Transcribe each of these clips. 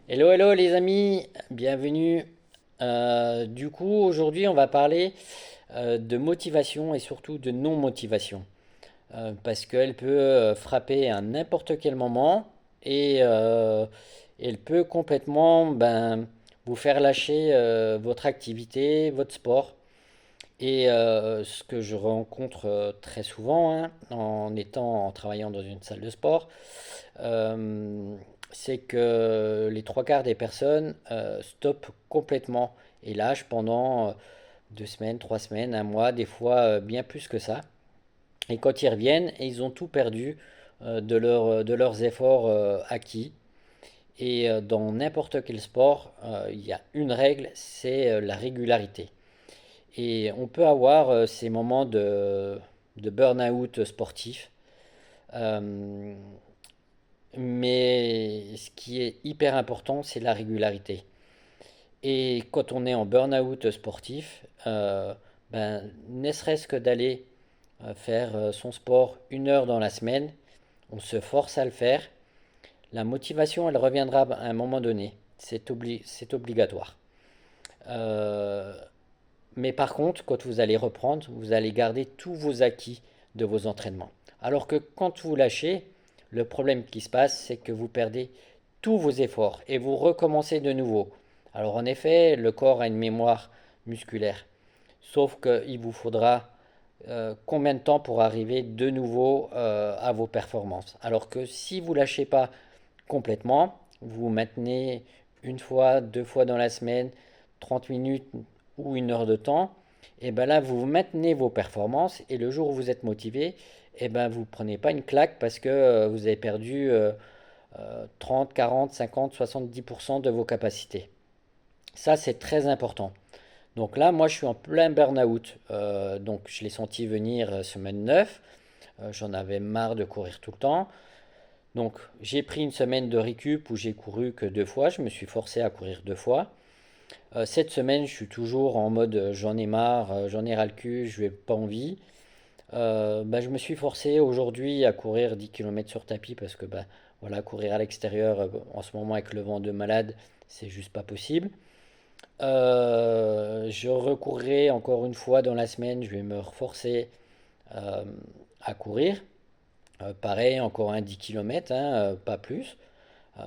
Hello, hello les amis, bienvenue. Du coup, aujourd'hui, on va parler de motivation et surtout de non-motivation. Parce qu'elle peut frapper à n'importe quel moment et elle peut complètement vous faire lâcher votre activité, votre sport. Et ce que je rencontre très souvent en travaillant dans une salle de sport, euh, c'est que les trois quarts des personnes stoppent complètement et lâchent pendant 2 semaines, 3 semaines, un mois, des fois bien plus que ça. Et quand ils reviennent, ils ont tout perdu de leurs efforts acquis. Et dans n'importe quel sport, il y a une règle, c'est la régularité. Et on peut avoir ces moments de burn-out sportif. Euh, mais ce qui est hyper important, c'est la régularité. Et quand on est en burn-out sportif, ne serait-ce que d'aller faire son sport 1 heure dans la semaine, on se force à le faire. La motivation, elle reviendra à un moment donné. C'est obligatoire. Euh, mais par contre, quand vous allez reprendre, vous allez garder tous vos acquis de vos entraînements. Alors que quand vous lâchez, le problème qui se passe, c'est que vous perdez tous vos efforts et vous recommencez de nouveau. Alors en effet, le corps a une mémoire musculaire. Sauf qu'il vous faudra combien de temps pour arriver de nouveau à vos performances. Alors que si vous lâchez pas complètement, vous maintenez une fois, 2 fois dans la semaine, 30 minutes ou 1 heure de temps, et bien là vous maintenez vos performances et le jour où vous êtes motivé, et ben vous ne prenez pas une claque parce que vous avez perdu 30, 40, 50, 70% de vos capacités. Ça c'est très important. Donc là, moi, je suis en plein burn-out. Donc, je l'ai senti venir semaine 9. J'en avais marre de courir tout le temps. Donc, j'ai pris une semaine de récup où j'ai couru que 2 fois. Je me suis forcé à courir 2 fois. Cette semaine, je suis toujours en mode j'en ai marre, j'en ai ras le cul, je n'ai pas envie. Je me suis forcé aujourd'hui à courir 10 km sur tapis parce que voilà, courir à l'extérieur en ce moment avec le vent de malade, c'est juste pas possible. Je recourrai encore une fois dans la semaine, je vais me reforcer euh, à courir. Pareil, encore un 10 km, pas plus. Euh,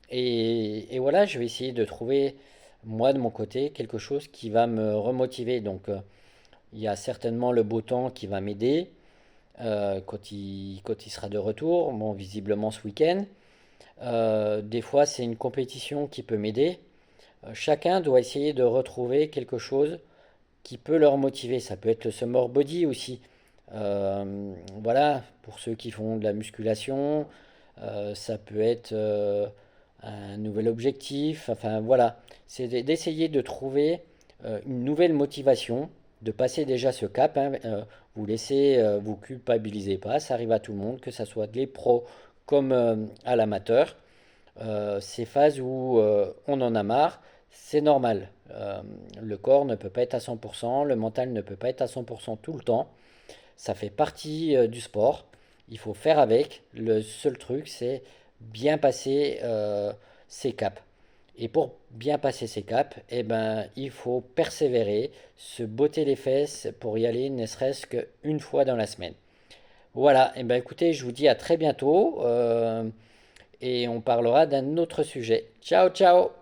et voilà, je vais essayer de trouver, moi de mon côté, quelque chose qui va me remotiver. Donc, il y a certainement le beau temps qui va m'aider quand il sera de retour, bon, visiblement ce week-end. Des fois, c'est une compétition qui peut m'aider. Chacun doit essayer de retrouver quelque chose qui peut leur motiver. Ça peut être le summer body aussi. Voilà, pour ceux qui font de la musculation, ça peut être un nouvel objectif. Enfin voilà, c'est d'essayer de trouver une nouvelle motivation, de passer déjà ce cap. Vous laissez, vous culpabilisez pas, ça arrive à tout le monde, que ce soit des pros comme à l'amateur. Ces phases où on en a marre, c'est normal. Le corps ne peut pas être à 100%, le mental ne peut pas être à 100% tout le temps. Ça fait partie du sport. Il faut faire avec. Le seul truc, c'est bien passer ses caps. Et pour bien passer ses caps, eh ben, il faut persévérer, se botter les fesses pour y aller, ne serait-ce qu'une fois dans la semaine. Voilà, eh ben, écoutez, je vous dis à très bientôt et on parlera d'un autre sujet. Ciao, ciao!